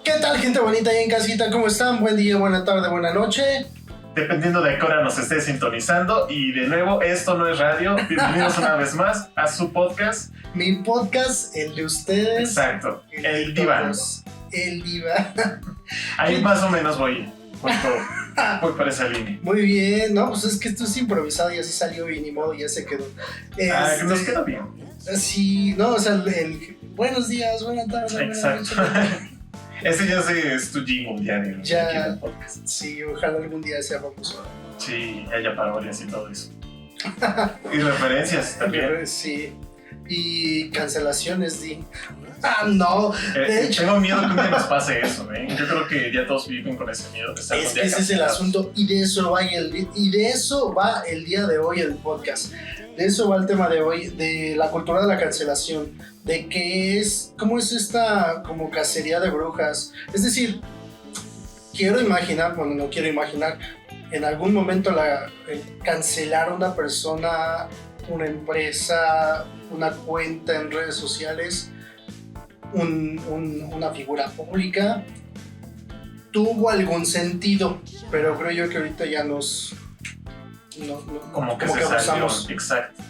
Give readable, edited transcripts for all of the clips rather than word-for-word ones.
¿Qué tal, gente bonita ahí en casita? ¿Cómo están? Buen día, buena tarde, buena noche. Dependiendo de qué hora nos esté sintonizando. Y de nuevo, esto no es radio. Bienvenidos una vez más a su podcast. Mi podcast, el de ustedes. Exacto, el de diván. todos. El diván. Ahí más o menos voy por esa línea. Muy bien, no, pues es que esto es improvisado y así salió y ni modo, ya se quedó. Nos queda bien. Sí, no, o sea, el buenos días, buenas tardes, buenas Exacto. noches. Ese ya es tu jingle diario. Ya. Aquí en el podcast. Sí, ojalá algún día sea famoso. Sí, haya parodias y todo eso. Y referencias también. Sí. Y cancelaciones, Di. No. De hecho, Tengo miedo que un día nos pase eso, ¿eh? Yo creo que ya todos viven con ese miedo de estar es un que día ese es el cancelados. asunto y de eso va el día de hoy el podcast. De eso va el tema de hoy, de la cultura de la cancelación, de qué es, cómo es esta como cacería de brujas. Es decir, quiero imaginar, bueno, no quiero imaginar, en algún momento el cancelar a una persona, una empresa, una cuenta en redes sociales, una figura pública, tuvo algún sentido, pero creo yo que ahorita ya Como que se salió. abusamos. Exacto.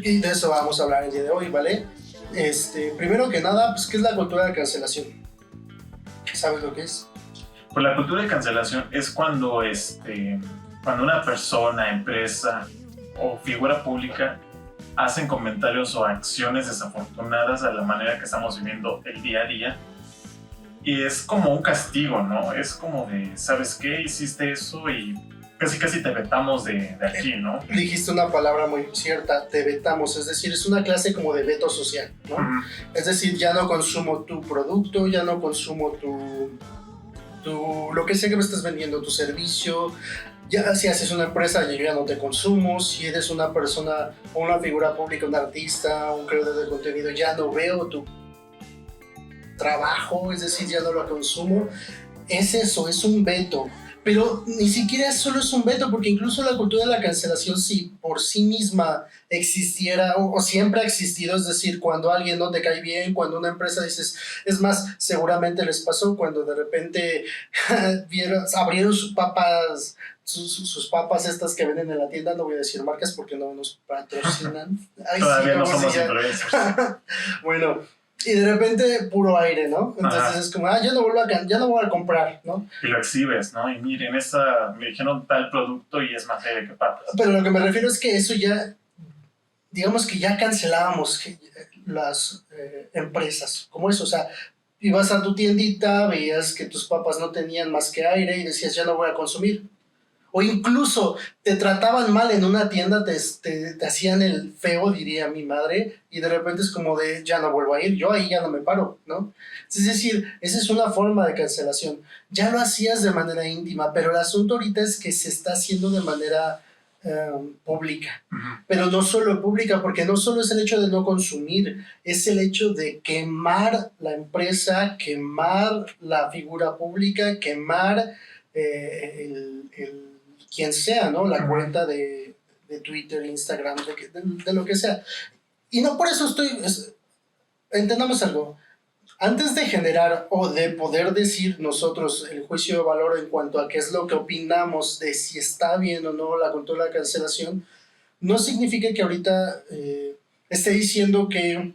Y de eso vamos a hablar el día de hoy, ¿vale? Primero que nada, pues, ¿qué es la cultura de cancelación? ¿Sabes lo que es? Pues la cultura de cancelación es cuando una persona, empresa o figura pública hacen comentarios o acciones desafortunadas a la manera que estamos viviendo el día a día. Y es como un castigo, ¿no? Es como de, ¿sabes qué? Hiciste eso y casi te vetamos de aquí, ¿no? Dijiste una palabra muy cierta, te vetamos, es decir, es una clase como de veto social, ¿no? Ujú. Es decir, ya no consumo tu producto, ya no consumo lo que sea que me estás vendiendo, tu servicio. Ya si haces una empresa, yo ya no te consumo. Si eres una persona o una figura pública, un artista, un creador de contenido, ya no veo tu trabajo, es decir, ya no lo consumo. Es eso, es un veto. Pero ni siquiera solo es un veto, porque incluso la cultura de la cancelación, si por sí misma existiera o siempre ha existido, es decir, cuando alguien no te cae bien, cuando una empresa dices, es más, seguramente les pasó cuando de repente abrieron sus papas estas que venden en la tienda, no voy a decir marcas porque no nos patrocinan. Ay, Todavía sí, no como somos si ya- influencers. Bueno, y de repente puro aire, ¿no? Entonces Ajá. es como, ya no voy a comprar, ¿no? Y lo exhibes, ¿no? Y miren, me dijeron tal producto y es materia que papas. Pero lo que me refiero es que eso ya, digamos que ya cancelábamos las empresas, como eso, o sea, ibas a tu tiendita, veías que tus papas no tenían más que aire y decías, ya no voy a consumir. O incluso te trataban mal en una tienda, te hacían el feo, diría mi madre, y de repente es como de, ya no vuelvo a ir, yo ahí ya no me paro, ¿no? Es decir, esa es una forma de cancelación. Ya lo hacías de manera íntima, pero el asunto ahorita es que se está haciendo de manera pública. Ujú. Pero no solo pública, porque no solo es el hecho de no consumir, es el hecho de quemar la empresa, quemar la figura pública, quemar quien sea, ¿no? La cuenta de Twitter, Instagram, de lo que sea. Y no por eso entendamos algo. Antes de generar o de poder decir nosotros el juicio de valor en cuanto a qué es lo que opinamos de si está bien o no la cultura de la cancelación, no significa que ahorita esté diciendo que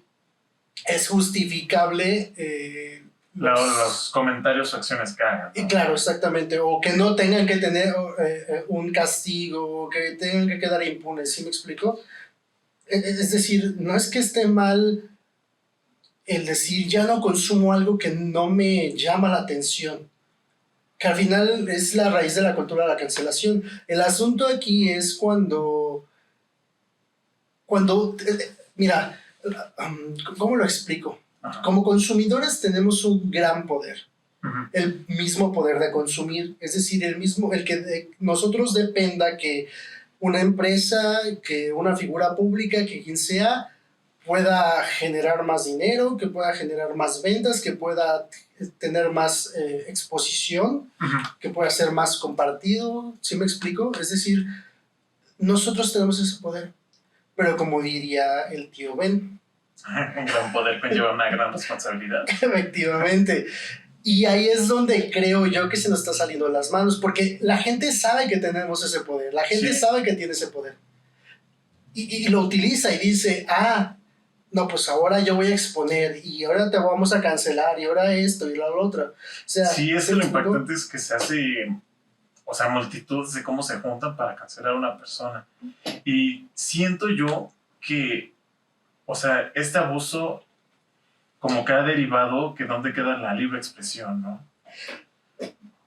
es justificable Los comentarios o acciones que hagan, ¿no? y claro, exactamente, o que no tengan que tener un castigo, o que tengan que quedar impunes, ¿sí me explico? Es decir, no es que esté mal el decir ya no consumo algo que no me llama la atención, que al final es la raíz de la cultura de la cancelación. El asunto aquí es mira, ¿cómo lo explico? Ajá. Como consumidores tenemos un gran poder, Ujú. el mismo poder de consumir, es decir, el que de nosotros dependa que una empresa, que una figura pública, que quien sea, pueda generar más dinero, que pueda generar más ventas, que pueda tener más exposición, Ujú. que pueda ser más compartido, ¿sí me explico? Es decir, nosotros tenemos ese poder, pero como diría el tío Ben, Un gran poder conlleva una gran responsabilidad. efectivamente. Y ahí es donde creo yo que se nos está saliendo de las manos, porque la gente sabe que tenemos ese poder, la gente Sí. sabe que tiene ese poder. Y lo utiliza y dice, no, pues ahora yo voy a exponer y ahora te vamos a cancelar y ahora esto y lo otro. O sea, Sí, es ¿se que lo explicó? impactante es que se hace, o sea, multitudes de cómo se juntan para cancelar a una persona. Y siento yo que, o sea, este abuso como que ha derivado que dónde queda la libre expresión, ¿no?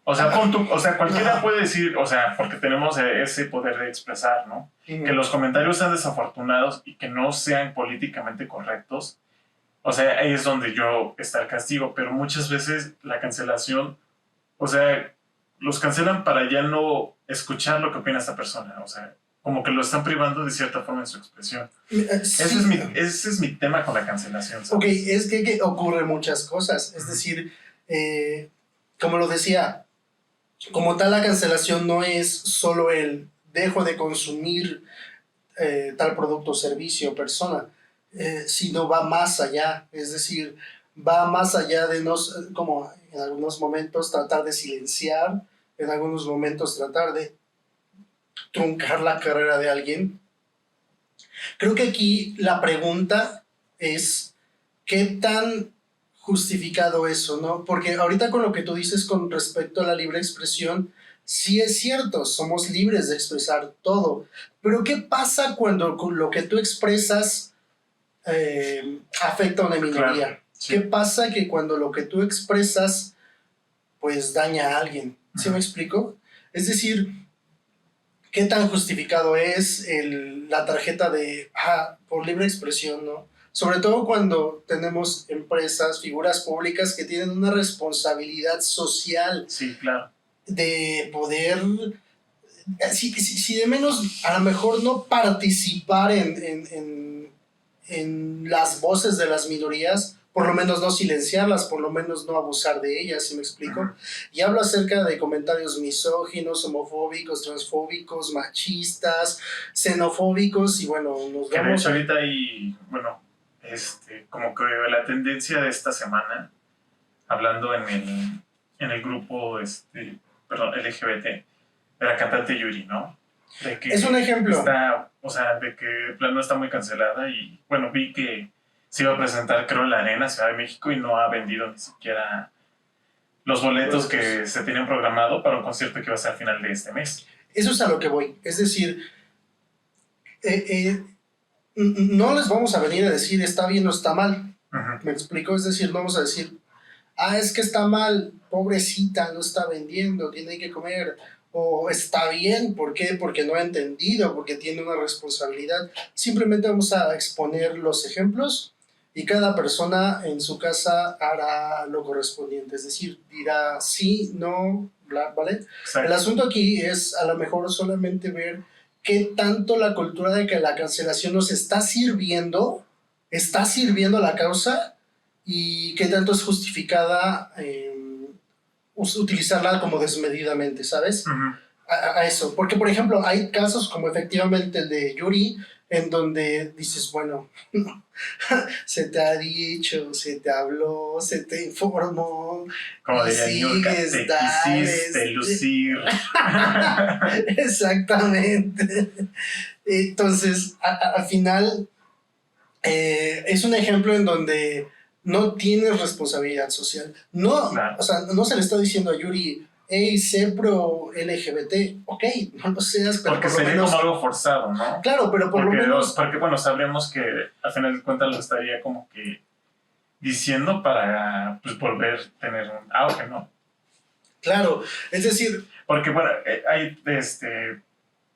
O sea, o sea, cualquiera puede decir, o sea, porque tenemos ese poder de expresar, ¿no? Que los comentarios sean desafortunados y que no sean políticamente correctos. O sea, ahí es donde yo está el castigo, pero muchas veces la cancelación, o sea, los cancelan para ya no escuchar lo que opina esta persona, o sea, como que lo están privando de cierta forma en su expresión. Sí. Ese es mi tema con la cancelación, ¿sabes? Ok, es que ocurren muchas cosas, es decir, como lo decía, como tal la cancelación no es solo el dejo de consumir tal producto, servicio o persona, sino va más allá, es decir, va más allá de nos, como en algunos momentos tratar de silenciar, en algunos momentos tratar de truncar la carrera de alguien. Creo que aquí la pregunta es qué tan justificado eso, ¿no? Porque ahorita con lo que tú dices con respecto a la libre expresión, sí es cierto, somos libres de expresar todo, pero ¿qué pasa cuando lo que tú expresas afecta a una minoría? Claro, sí. ¿Qué pasa que cuando lo que tú expresas pues daña a alguien? ¿Sí me explico? Es decir, ¿qué tan justificado es la tarjeta de por libre expresión, ¿no? Sobre todo cuando tenemos empresas, figuras públicas que tienen una responsabilidad social. Sí, claro. De poder, si de menos, a lo mejor no participar en las voces de las minorías, por lo menos no silenciarlas, por lo menos no abusar de ellas, ¿sí me explico? Uh-huh. Y hablo acerca de comentarios misóginos, homofóbicos, transfóbicos, machistas, xenofóbicos, y bueno, nos que vamos... de hecho ahorita hay, bueno, como que la tendencia de esta semana, hablando en el grupo, perdón, LGBT, de la cantante Yuri, ¿no? De que es un ejemplo. Está, o sea, de que de plano está muy cancelada y, bueno, vi que se iba a presentar, creo, en la Arena, Ciudad de México, y no ha vendido ni siquiera los boletos que se tenían programado para un concierto que iba a ser al final de este mes. Eso es a lo que voy. Es decir, no les vamos a venir a decir está bien o está mal. Uh-huh. ¿Me explico? Es decir, no vamos a decir, es que está mal, pobrecita, no está vendiendo, tiene que comer. O está bien, ¿por qué? Porque no ha entendido, porque tiene una responsabilidad. Simplemente vamos a exponer los ejemplos y cada persona en su casa hará lo correspondiente. Es decir, dirá sí, no, bla, ¿vale? Exacto. El asunto aquí es a lo mejor solamente ver qué tanto la cultura de que la cancelación nos está sirviendo a la causa y qué tanto es justificada utilizarla como desmedidamente, ¿sabes? Uh-huh. A eso. Porque, por ejemplo, hay casos como efectivamente el de Yuri, en donde dices, bueno, se te ha dicho, se te habló, se te informó. Como diría Niurka, te quisiste lucir. Exactamente. Entonces, al final, es un ejemplo en donde no tienes responsabilidad social. No, claro. O sea, no se le está diciendo a Yuri, hey, sé pro LGBT. Ok, no lo seas, pero porque por lo sería menos... como algo forzado, ¿no? Claro, pero por porque lo menos... Porque, bueno, sabríamos que al final de cuentas lo estaría como que diciendo para, pues, volver a tener un auge, ¿no? Claro, es decir... Porque, bueno, hay,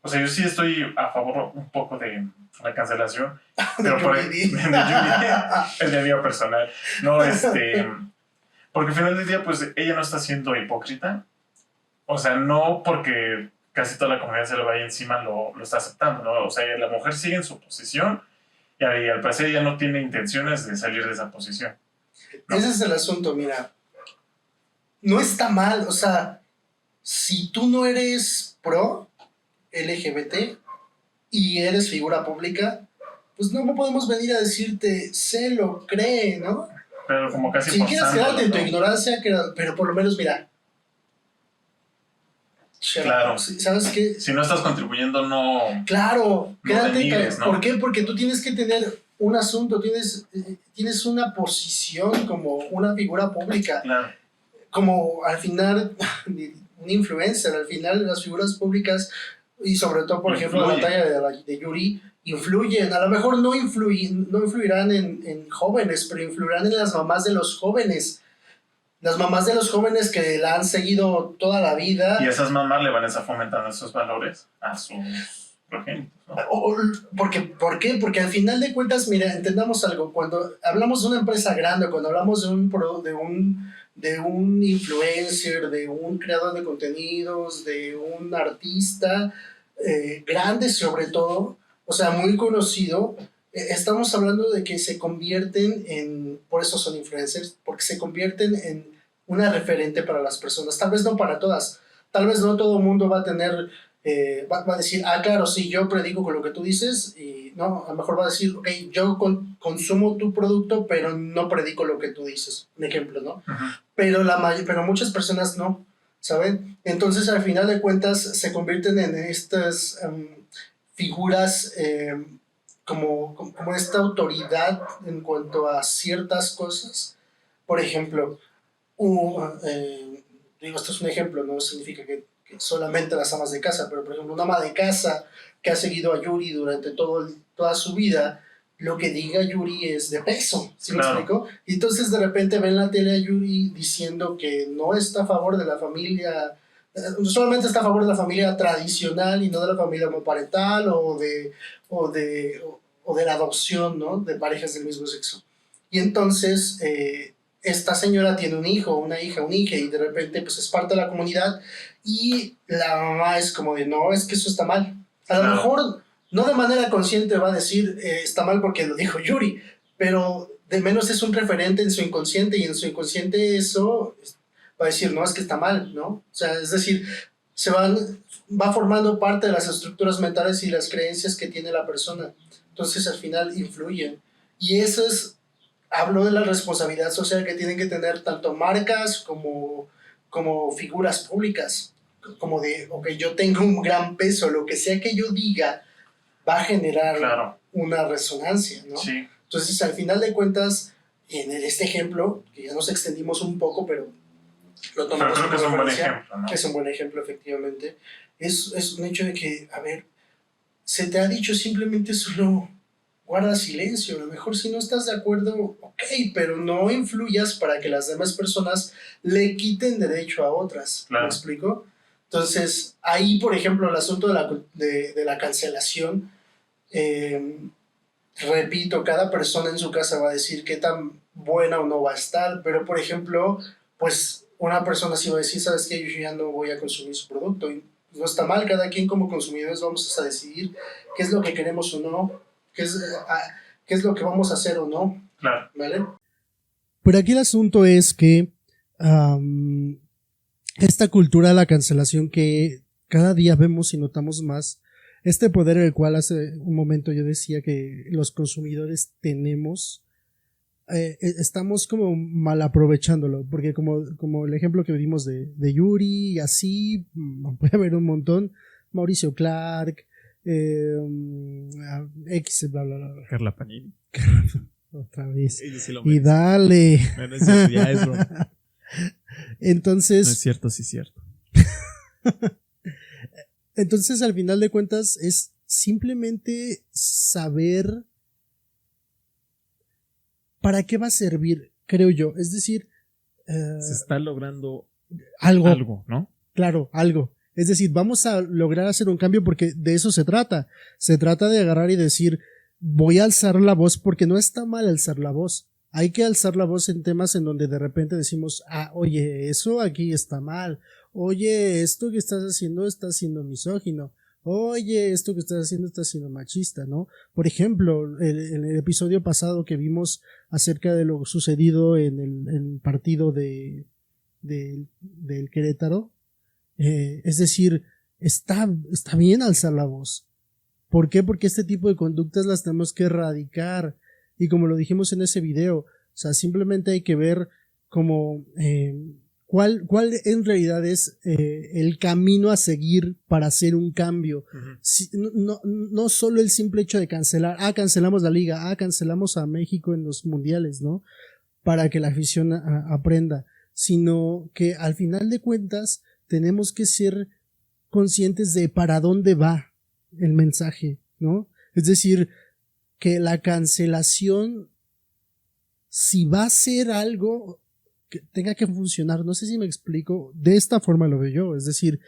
o sea, yo sí estoy a favor un poco de la cancelación, pero por el de mío personal. No, porque al final del día, pues, ella no está siendo hipócrita. O sea, no porque casi toda la comunidad se le vaya encima lo está aceptando, ¿no? O sea, la mujer sigue en su posición y al parecer ella no tiene intenciones de salir de esa posición, ¿no? Ese es el asunto, mira. No está mal, o sea, si tú no eres pro LGBT, y eres figura pública, pues no podemos venir a decirte, se lo cree, ¿no? Pero como casi Si quieres quedarte en tu ¿no? ignorancia, pero por lo menos mira. Claro. ¿Sabes qué? Si no estás contribuyendo, no. Claro, no quédate. denigres, ¿no? ¿Por qué? Porque tú tienes que tener un asunto, tienes una posición como una figura pública. Claro. Como al final, un influencer, al final las figuras públicas, y sobre todo, por ejemplo, la talla de Yuri, influyen. A lo mejor no influirán en jóvenes, pero influirán en las mamás de los jóvenes. Las mamás de los jóvenes que la han seguido toda la vida. Y esas mamás le van a estar fomentando esos valores a sus progenitos, ¿no? ¿Por qué? Porque al final de cuentas, mira, entendamos algo. Cuando hablamos de una empresa grande, cuando hablamos de un influencer, de un creador de contenidos, de un artista grande sobre todo, o sea, muy conocido, estamos hablando de que se convierten por eso son influencers, porque se convierten en una referente para las personas, tal vez no para todas, tal vez no todo el mundo va a tener, va a decir, claro, sí, yo predico con lo que tú dices, y no, a lo mejor va a decir, ok, yo consumo tu producto, pero no predico lo que tú dices, un ejemplo, ¿no? Uh-huh. Pero muchas personas no, ¿saben? Entonces, al final de cuentas, se convierten en estas figuras como esta autoridad en cuanto a ciertas cosas. Por ejemplo, digo, esto es un ejemplo, no significa que solamente las amas de casa, pero por ejemplo, una ama de casa que ha seguido a Yuri durante toda su vida, lo que diga Yuri es de peso, ¿sí me explico? Y entonces de repente ven la tele a Yuri diciendo que no está a favor de la familia, solamente está a favor de la familia tradicional y no de la familia homoparental o de la adopción, ¿no? De parejas del mismo sexo. Y entonces esta señora tiene un hijo, una hija, un hijo, y de repente pues es parte de la comunidad y la mamá es como de, no, es que eso está mal. A lo mejor no de manera consciente va a decir está mal porque lo dijo Yuri, pero de menos es un referente en su inconsciente, y en su inconsciente eso va a decir, no, es que está mal, ¿no? O sea, es decir, va formando parte de las estructuras mentales y las creencias que tiene la persona. Entonces al final influyen. Y eso hablo de la responsabilidad social que tienen que tener tanto marcas como figuras públicas. Como de, ok, yo tengo un gran peso, lo que sea que yo diga va a generar una resonancia, ¿no? Sí. Entonces, al final de cuentas, en este ejemplo, que ya nos extendimos un poco, pero lo tomamos como es un buen ejemplo, ¿no? Es un buen ejemplo, efectivamente. Es un hecho de que, a ver, se te ha dicho simplemente solo guarda silencio. A lo mejor si no estás de acuerdo, ok, pero no influyas para que las demás personas le quiten derecho a otras. Claro. ¿Me explico? Entonces, ahí, por ejemplo, el asunto de la cancelación, repito, cada persona en su casa va a decir qué tan buena o no va a estar, pero, por ejemplo, pues una persona sí va a decir, ¿sabes qué? Yo ya no voy a consumir su producto. Y no está mal, cada quien como consumidores vamos a decidir qué es lo que queremos o no, qué es lo que vamos a hacer o no. Claro. ¿Vale? Pero aquí el asunto es que esta cultura de la cancelación que cada día vemos y notamos más, este poder el cual hace un momento yo decía que los consumidores tenemos, estamos como mal aprovechándolo, porque como el ejemplo que vimos de Yuri y así, puede haber un montón, Mauricio Clark, X, bla, bla, bla. Carla Panini. Otra vez. Sí y dale. No es cierto, ya es broma. Entonces. No es cierto, sí es cierto. Entonces, al final de cuentas, es simplemente saber para qué va a servir, creo yo. Es decir, se está logrando algo, ¿no? Claro, algo. Es decir, vamos a lograr hacer un cambio porque de eso se trata. Se trata de agarrar y decir, voy a alzar la voz porque no está mal alzar la voz. Hay que alzar la voz en temas en donde de repente decimos, oye, eso aquí está mal. Oye, esto que estás haciendo está siendo misógino. Oye, esto que estás haciendo está siendo machista, ¿no? Por ejemplo, en el episodio pasado que vimos acerca de lo sucedido en el partido del Querétaro, es decir, está bien alzar la voz. ¿Por qué? Porque este tipo de conductas las tenemos que erradicar. Y como lo dijimos en ese video, o sea, simplemente hay que ver como cuál en realidad es el camino a seguir para hacer un cambio. Si, no solo el simple hecho de cancelar, cancelamos la liga, cancelamos a México en los mundiales, ¿no? Para que la afición aprenda, sino que al final de cuentas tenemos que ser conscientes de para dónde va el mensaje, ¿no? Es decir, que la cancelación, si va a ser algo que tenga que funcionar, no sé si me explico, de esta forma lo veo yo, es decir,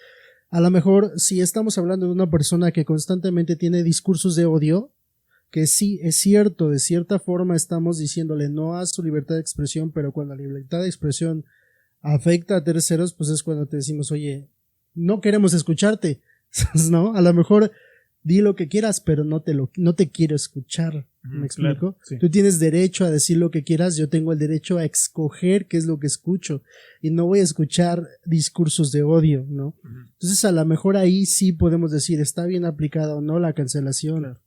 a lo mejor si estamos hablando de una persona que constantemente tiene discursos de odio, que sí, es cierto, de cierta forma estamos diciéndole no a su libertad de expresión, pero cuando la libertad de expresión afecta a terceros, pues es cuando te decimos, oye, no queremos escucharte, ¿no? A lo mejor di lo que quieras, pero no te quiero escuchar. ¿Me explico? Claro, sí. Tú tienes derecho a decir lo que quieras, yo tengo el derecho a escoger qué es lo que escucho y no voy a escuchar discursos de odio, ¿no? Entonces a lo mejor ahí sí podemos decir está bien aplicada o no la cancelación, claro.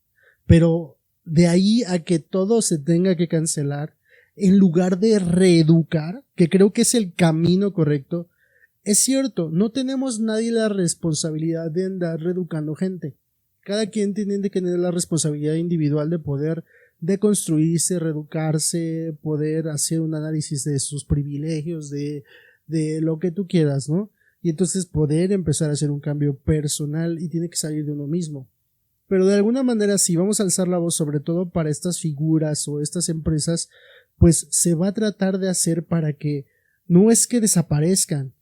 Pero de ahí a que todo se tenga que cancelar en lugar de reeducar, que creo que es el camino correcto, es cierto, no tenemos nadie la responsabilidad de andar reeducando gente. Cada quien tiene que tener la responsabilidad individual de poder deconstruirse, reeducarse, poder hacer un análisis de sus privilegios, de lo que tú quieras, ¿no? Y entonces poder empezar a hacer un cambio personal y tiene que salir de uno mismo. Pero de alguna manera, si vamos a alzar la voz, sobre todo para estas figuras o estas empresas, pues se va a tratar de hacer para que no es que desaparezcan,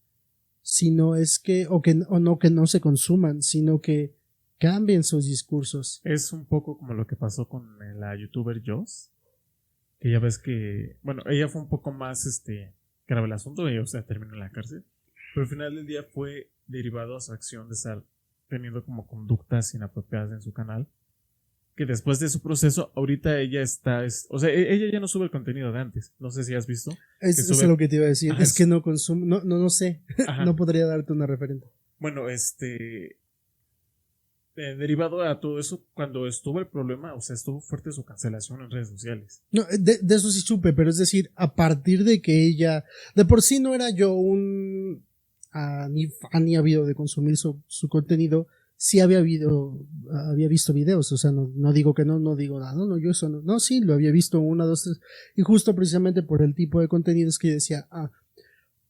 sino es que, o que no se consuman, sino que cambien sus discursos. Es un poco como lo que pasó con la youtuber Joss, que ya ves que, bueno, ella fue un poco más grave el asunto, ella, o sea, terminó en la cárcel, pero al final del día fue derivado a su acción de estar teniendo como conductas inapropiadas en su canal, que después de su proceso, ahorita ella o sea, ella ya no sube el contenido de antes, no sé si has visto. Eso es lo que te iba a decir, es que no consumo, no sé, no podría darte una referente. Bueno, derivado a todo eso, cuando estuvo el problema, o sea, estuvo fuerte su cancelación en redes sociales. No, de eso sí supe, pero es decir, a partir de que ella, de por sí no era yo un ni habido de consumir su contenido, sí había visto videos, o sea, no digo que no digo nada, no, yo eso no, sí, lo había visto 1, 2, 3, y justo precisamente por el tipo de contenidos que yo decía,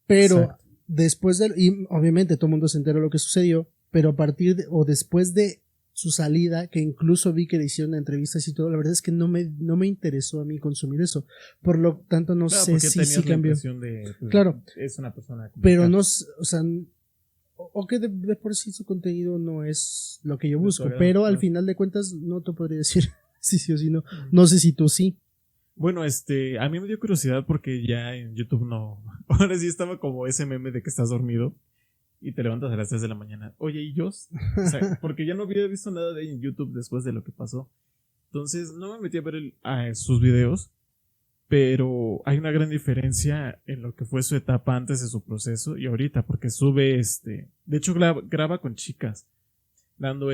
pero exacto. Después y obviamente todo el mundo se enteró de lo que sucedió, pero a partir de, o después de su salida, que incluso vi que le hicieron entrevistas y todo, la verdad es que no me interesó a mí consumir eso, por lo tanto no sé si sí cambió. Claro, es una persona complicada. Pero no, o sea, o que de por sí su contenido no es lo que yo busco, pero al final de cuentas no te podría decir sí o sí no. No sé si tú sí. Bueno, a mí me dio curiosidad porque ya en YouTube no. Ahora sí estaba como ese meme de que estás dormido y te levantas a las 3 de la mañana. Oye, ¿y yo? O sea, porque ya no había visto nada de ella en YouTube después de lo que pasó. Entonces no me metí a ver sus videos, pero hay una gran diferencia en lo que fue su etapa antes de su proceso y ahorita, porque sube de hecho graba con chicas, dando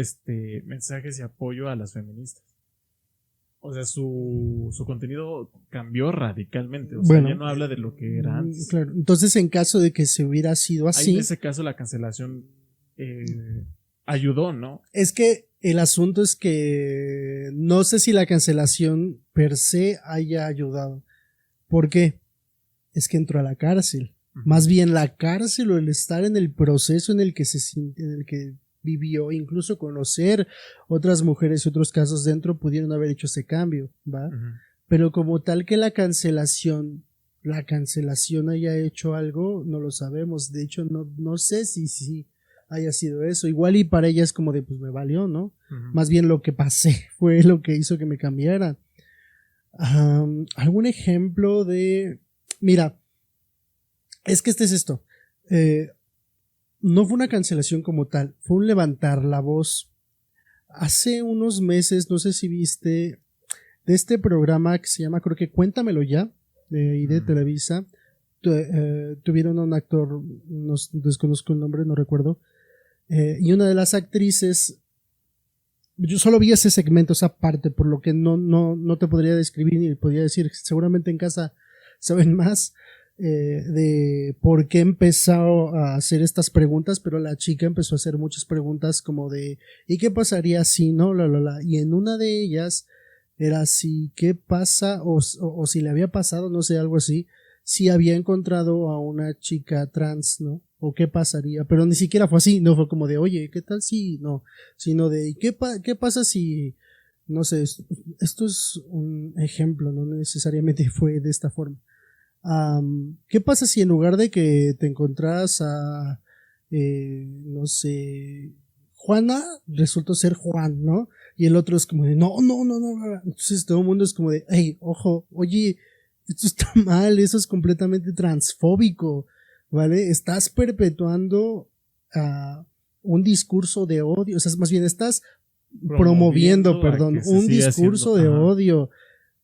mensajes y apoyo a las feministas. O sea, su contenido cambió radicalmente. O sea, ya no habla de lo que era antes. Claro. Entonces, en caso de que se hubiera sido así. En ese caso, la cancelación ayudó, ¿no? Es que el asunto es que no sé si la cancelación per se haya ayudado. ¿Por qué? Es que entró a la cárcel. Más bien la cárcel o el estar en el proceso en el que vivió, incluso conocer otras mujeres y otros casos dentro pudieron haber hecho ese cambio, ¿va? Pero como tal que la cancelación haya hecho algo, no lo sabemos. De hecho, no sé si haya sido eso. Igual y para ella es como de, pues me valió, ¿no? Más bien lo que pasé fue lo que hizo que me cambiara. ¿Algún ejemplo de...? Mira, es que es esto. No fue una cancelación como tal, fue un levantar la voz. Hace unos meses, no sé si viste, de este programa que se llama, creo que Cuéntamelo Ya, de Televisa, tuvieron a un actor, desconozco el nombre, no recuerdo, y una de las actrices yo solo vi ese segmento, esa parte, por lo que no te podría describir ni podría decir, seguramente en casa saben más de por qué empezó a hacer estas preguntas, pero la chica empezó a hacer muchas preguntas como de ¿y qué pasaría si no? Y en una de ellas era si qué pasa o si le había pasado, no sé, algo así, si había encontrado a una chica trans, ¿no? O qué pasaría, pero ni siquiera fue así, no fue como de oye, ¿qué tal si? No, sino de ¿qué pasa si? No sé, esto es un ejemplo, no necesariamente fue de esta forma. ¿Qué pasa si en lugar de que te encontraras a, no sé, Juana, resultó ser Juan, ¿no? Y el otro es como de, no. Entonces todo el mundo es como de, hey, ojo, oye, esto está mal, eso es completamente transfóbico, ¿vale? Estás perpetuando un discurso de odio, o sea, más bien estás promoviendo un discurso de odio.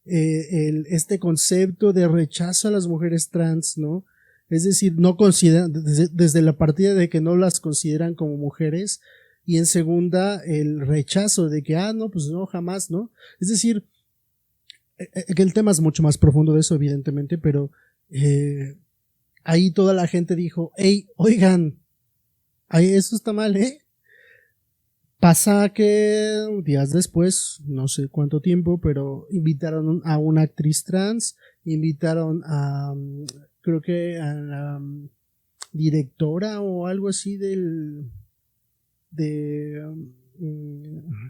Este concepto de rechazo a las mujeres trans, ¿no? Es decir, no consideran, desde la partida de que no las consideran como mujeres, y en segunda, el rechazo de que, no, pues no, jamás, ¿no? Es decir, que el tema es mucho más profundo de eso, evidentemente, pero ahí toda la gente dijo, hey, oigan, eso está mal, ¿eh? Pasa que días después, no sé cuánto tiempo, pero invitaron a una actriz trans, invitaron a, creo que a la directora o algo así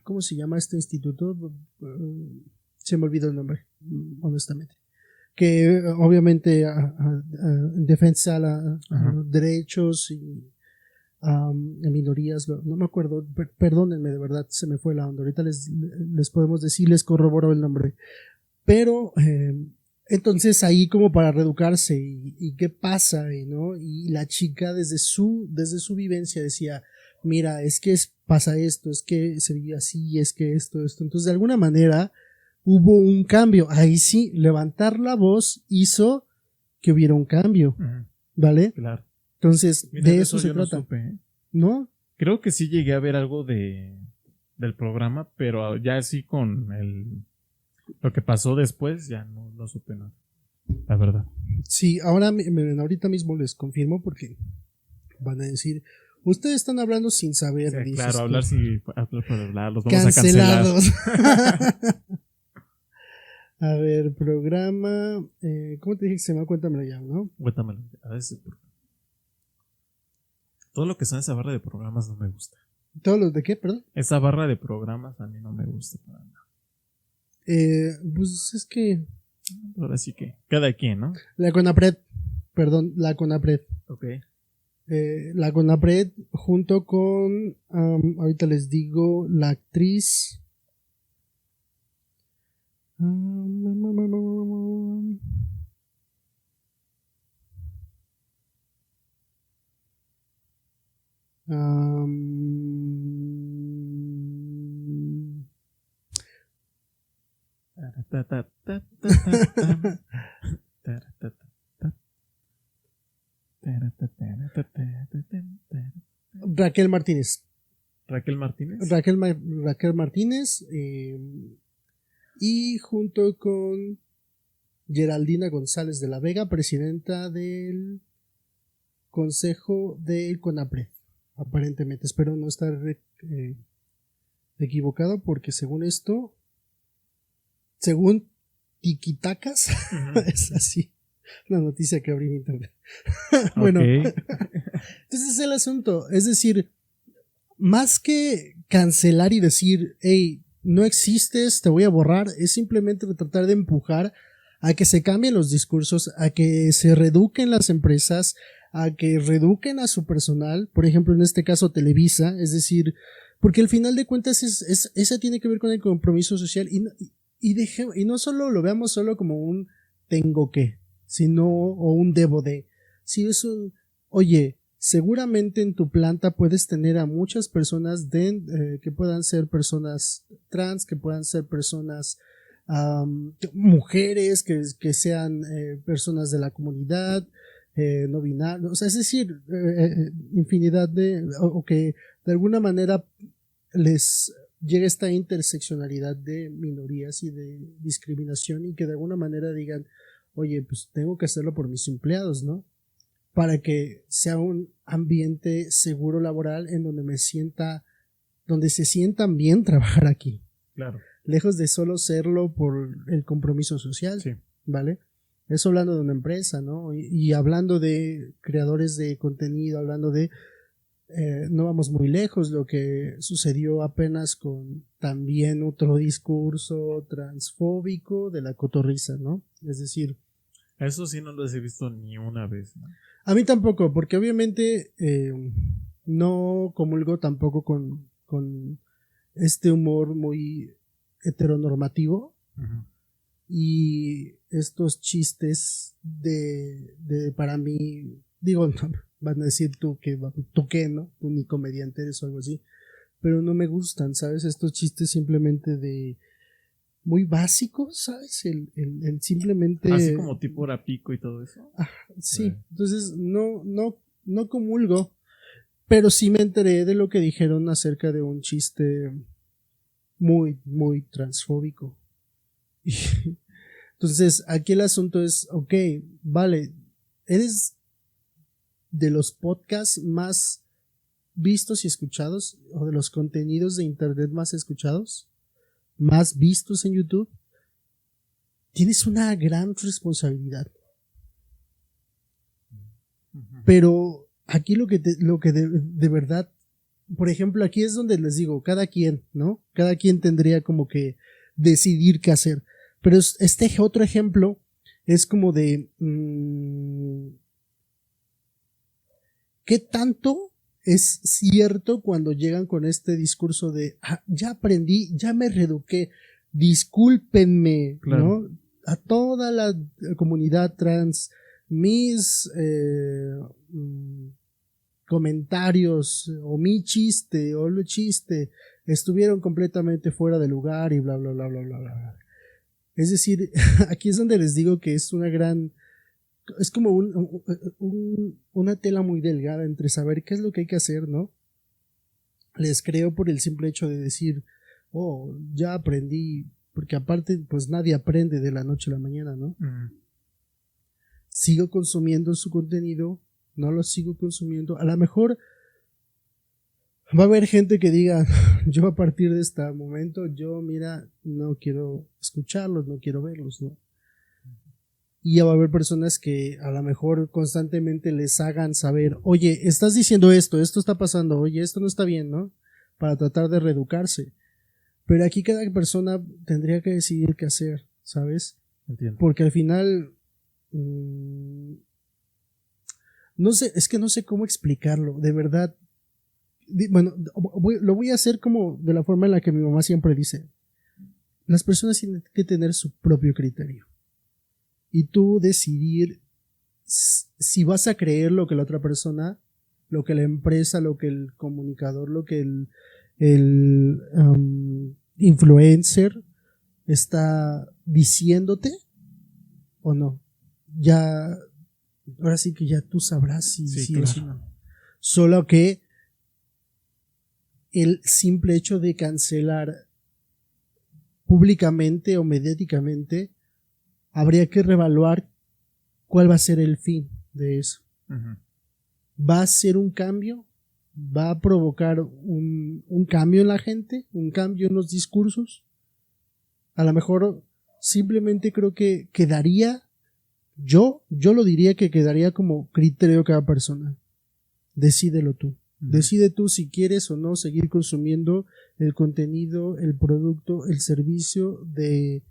¿cómo se llama este instituto? Se me olvidó el nombre, honestamente. Que obviamente en defensa a los derechos y minorías, no me acuerdo, perdónenme, de verdad se me fue la onda, ahorita les podemos decir, les corroboro el nombre, pero entonces ahí como para reeducarse y qué pasa, ¿no? Y la chica desde su vivencia decía, mira, es que pasa esto, es que se vive así, es que esto, entonces de alguna manera hubo un cambio, ahí sí, levantar la voz hizo que hubiera un cambio, ¿vale? Claro. Entonces, mira, de eso se no trata. supe, ¿eh? ¿No? Creo que sí llegué a ver algo del programa, pero ya así con lo que pasó después, ya no supe nada. La verdad. Sí, ahorita mismo les confirmo porque van a decir, ustedes están hablando sin saber. Sí, claro, hablar por hablar, los vamos cancelados. a cancelar. A ver, programa. ¿Cómo te dije que se llama? Cuéntamelo ya, ¿no? Cuéntamelo. A veces. Todo lo que son esa barra de programas no me gusta. ¿Todos los de qué, perdón? Esa barra de programas a mí no me gusta para nada. Pues es que. Ahora sí que. Cada quien, ¿no? La CONAPRED. Ok. La CONAPRED junto con. Ahorita les digo, la actriz. Raquel Martínez. Raquel Martínez. Raquel Martínez. Y junto con Geraldina González de la Vega, presidenta del Consejo del CONAPRED. Aparentemente, espero no estar equivocado porque según esto, según Tiquitacas, es así la noticia que abrí en internet. Bueno, entonces es el asunto, es decir, más que cancelar y decir, hey, no existes, te voy a borrar, es simplemente tratar de empujar a que se cambien los discursos, a que se reeduquen las empresas, a que reeduquen a su personal, por ejemplo en este caso Televisa, es decir, porque al final de cuentas esa tiene que ver con el compromiso social y no solo lo veamos solo como un tengo que, sino o un debo de, si es un, oye, seguramente en tu planta puedes tener a muchas personas que puedan ser personas trans, que puedan ser personas mujeres, que sean personas de la comunidad, no binarios, o sea, es decir, infinidad o que de alguna manera les llega esta interseccionalidad de minorías y de discriminación y que de alguna manera digan, oye, pues tengo que hacerlo por mis empleados, ¿no? Para que sea un ambiente seguro laboral en donde se sientan bien trabajar aquí. Claro. Lejos de solo serlo por el compromiso social, Sí. ¿vale? Eso hablando de una empresa, ¿no? Y hablando de creadores de contenido, hablando de, no vamos muy lejos, lo que sucedió apenas con también otro discurso transfóbico de la cotorriza, ¿no? Es decir, Eso sí no los he visto ni una vez, ¿no? a mí tampoco, porque obviamente no comulgo tampoco con este humor muy heteronormativo Ujú. y estos chistes para mí, digo, no, van a decir tú qué, ¿no? Tú ni comediante eres o algo así, pero no me gustan, ¿sabes? Estos chistes simplemente de muy básicos, ¿sabes? El simplemente... Así como tipo hora pico y todo eso. Sí, entonces no comulgo, pero sí me enteré de lo que dijeron acerca de un chiste muy, muy transfóbico. Entonces, aquí el asunto es, ok, vale, eres de los podcasts más vistos y escuchados, o de los contenidos de internet más escuchados, más vistos en YouTube, tienes una gran responsabilidad. Pero aquí lo que de verdad, por ejemplo, aquí es donde les digo, cada quien, ¿no? Cada quien tendría como que decidir qué hacer. Pero este otro ejemplo es como de ¿qué tanto es cierto cuando llegan con este discurso de ya aprendí, ya me reeduqué, discúlpenme, Claro. ¿no? A toda la comunidad trans, mis comentarios o mi chiste o lo chiste estuvieron completamente fuera de lugar y bla bla bla bla bla bla. Es decir, aquí es donde les digo que es es como una tela muy delgada entre saber qué es lo que hay que hacer, ¿no? Les creo por el simple hecho de decir, oh, ya aprendí, porque aparte, pues nadie aprende de la noche a la mañana, ¿no? Sigo consumiendo su contenido, no lo sigo consumiendo. A lo mejor va a haber gente que diga, yo a partir de este momento, mira, no quiero escucharlos, no quiero verlos, ¿no? Y ya va a haber personas que a lo mejor constantemente les hagan saber, oye, estás diciendo esto está pasando, oye, esto no está bien, ¿no? Para tratar de reeducarse. Pero aquí cada persona tendría que decidir qué hacer, ¿sabes? Entiendo. Porque al final, no sé, es que no sé cómo explicarlo, de verdad. Bueno, lo voy a hacer como de la forma en la que mi mamá siempre dice. Las personas tienen que tener su propio criterio. Y tú decidir si vas a creer lo que la otra persona, lo que la empresa, lo que el comunicador, lo que el influencer está diciéndote o no. Ya, ahora sí que ya tú sabrás si sí o si no. Solo que el simple hecho de cancelar públicamente o mediáticamente, habría que reevaluar cuál va a ser el fin de eso. Uh-huh. ¿Va a ser un cambio? ¿Va a provocar un cambio en la gente? ¿Un cambio en los discursos? A lo mejor simplemente creo que quedaría, yo lo diría que quedaría como criterio de cada persona. Decídelo tú. Decide tú si quieres o no seguir consumiendo el contenido, el producto, el servicio de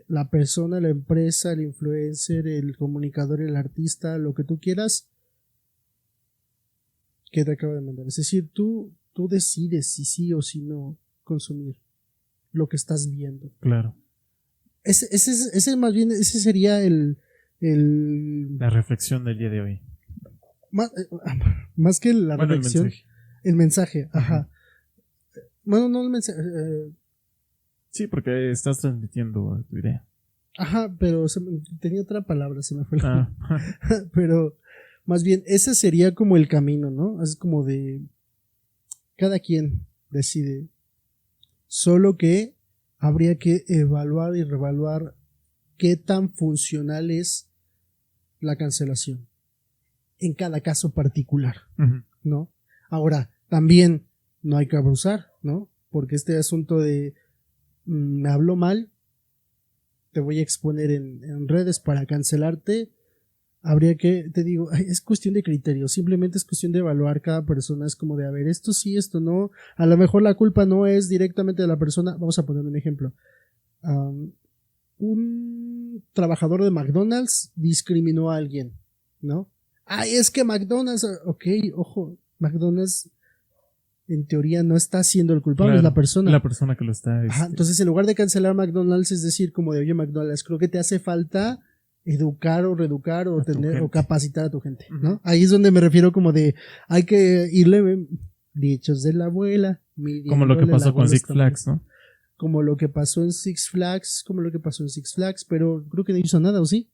la persona, la empresa, el influencer, el comunicador, el artista, lo que tú quieras, que te acabo de mandar. Es decir, tú decides si sí o si no consumir lo que estás viendo. Claro. Ese más bien, ese sería la reflexión del día de hoy. Más que la reflexión, el mensaje, ajá. Bueno, no el mensaje. Sí, porque estás transmitiendo tu idea. Ajá, pero tenía otra palabra, se me fue. Pero más bien, ese sería como el camino, ¿no? Es como de cada quien decide. Solo que habría que evaluar y reevaluar qué tan funcional es la cancelación en cada caso particular, ¿no? Ahora, también no hay que abusar, ¿no? Porque este asunto de me habló mal, te voy a exponer en redes para cancelarte, habría que, te digo, es cuestión de criterio, simplemente es cuestión de evaluar cada persona, es como de, a ver, esto sí, esto no, a lo mejor la culpa no es directamente de la persona, vamos a poner un ejemplo, un trabajador de McDonald's discriminó a alguien, ¿no? Ay, es que McDonald's, ok, ojo, McDonald's en teoría no está siendo el culpable, Claro, es la persona. La persona que lo está. Ajá, entonces en lugar de cancelar McDonald's, es decir, como de, oye McDonald's, creo que te hace falta educar o reeducar o A tu tener o gente. capacitar a tu gente, ¿no? Ahí es donde me refiero como de, hay que irle dichos de la abuela. Como lo que midiéndole pasó la con bola Six está Flags, ¿no? como lo que pasó en Six Flags, pero creo que no hizo nada, ¿o sí?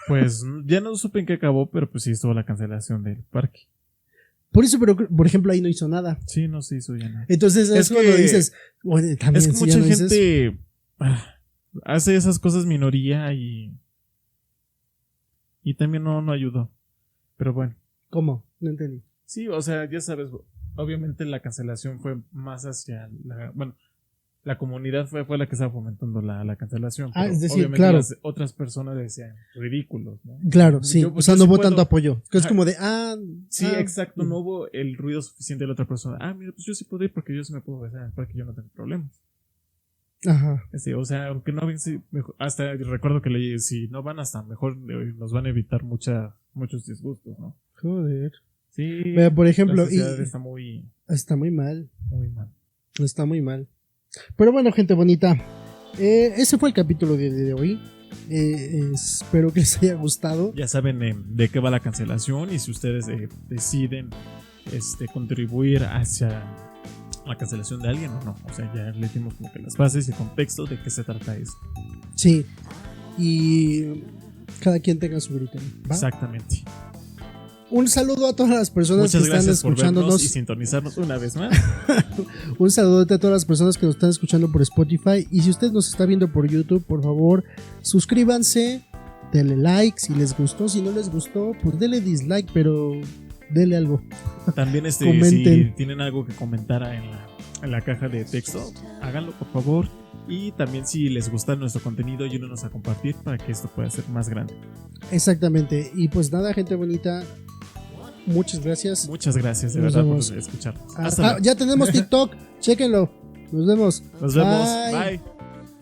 Pues ya no supe en qué acabó, pero pues sí estuvo la cancelación del parque. Por eso, pero por ejemplo ahí no hizo nada. Sí, no se hizo ya nada. Entonces es cuando que- dices, bueno, también Es que si ya mucha no dices, gente hace esas cosas minoría y también no ayudó. Pero bueno, ¿cómo? No entendí. sí, o sea, ya sabes, obviamente la cancelación fue más hacia la comunidad fue la que estaba fomentando la cancelación. Ah, Pero es decir, obviamente claro. las otras personas decían ridículos, ¿no? Claro, sí, Yo- o sea, yo no sí hubo puedo- tanto apoyo. Que es Ajá. como de, Sí, exacto, no hubo el ruido suficiente de la otra persona. Mira, pues yo sí puedo ir porque yo sí me puedo besar, porque yo no tengo problemas. Ajá. Sí, o sea, aunque no ven, sí, hasta recuerdo que leí, si no van hasta mejor nos van a evitar muchos disgustos, ¿no? Joder. Sí, Vea, por ejemplo, la sociedad y- está muy Está muy mal. mal. Está muy mal. Pero bueno, gente bonita. Ese fue el capítulo de hoy. Espero que les haya gustado. Ya saben de qué va la cancelación y si ustedes deciden contribuir hacia la cancelación de alguien o no. O sea, ya le dimos como que las bases y el contexto de qué se trata esto. Sí. Y cada quien tenga su grito, ¿va? Exactamente. Un saludo a todas las personas Muchas que están gracias por vernos escuchándonos. y sintonizarnos una vez más. Un saludote a todas las personas que nos están escuchando por Spotify. Y si usted nos está viendo por YouTube, por favor, suscríbanse, denle like si les gustó. Si no les gustó, pues denle dislike, pero denle algo. También si Comenten. tienen algo que comentar en la caja de texto, háganlo por favor. Y también si les gusta nuestro contenido, ayúdenos a compartir para que esto pueda ser más grande. Exactamente. Y pues nada, gente bonita. Muchas gracias. Muchas gracias de Nos verdad vemos. por escucharnos. Hasta luego. Ya tenemos TikTok. Chéquenlo. Nos vemos. Nos vemos. Bye. Bye.